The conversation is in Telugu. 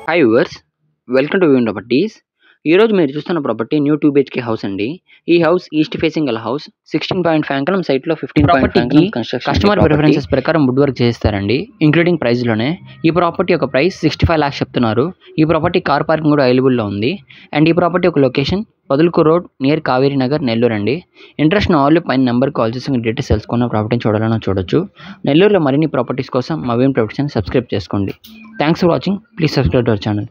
Hi viewers, welcome to వ్యూన్ properties. ఈరోజు మీరు చూస్తున్న ప్రాపర్టీ న్యూ 2 BHK హౌస్ అండి. ఈ హౌస్ ఈస్ట్ ఫేసింగ్ గల హౌస్ 16.5 అంకలం సైట్లో 15.5 అంకలం కన్స్ట్రక్షన్. కస్టమర్ ప్రిఫరెన్సెస్ ప్రకారం వుడ్ వర్క్ చేస్తారండి, ఇంక్లూడింగ్ ప్రైస్లోనే. ఈ ప్రాపర్టీ యొక్క ప్రైస్ 65 lakhs చెప్తున్నారు. ఈ ప్రాపర్టీ కార్ పార్కింగ్ కూడా అవైలబుల్లో ఉంది. అండ్ ఈ ప్రాపర్టీ ఒక location Podalakuru road near Kaveri Nagar, Nellore అండి. ఇంట్రెస్ట్ ఉన్న వాళ్ళు పైన నెంబర్ కాల్ చేసి డీటెయిల్స్ తెలుసుకున్న ప్రాపర్టీని చూడాలని చూడొచ్చు. నెల్లూరులో మరిన్ని ప్రాపర్టీస్ కోసం మా వ్యూన్ ప్రాపర్టీస్ని సబ్స్క్రైబ్ చేసుకోండి. Thanks for watching. Please subscribe to our channel.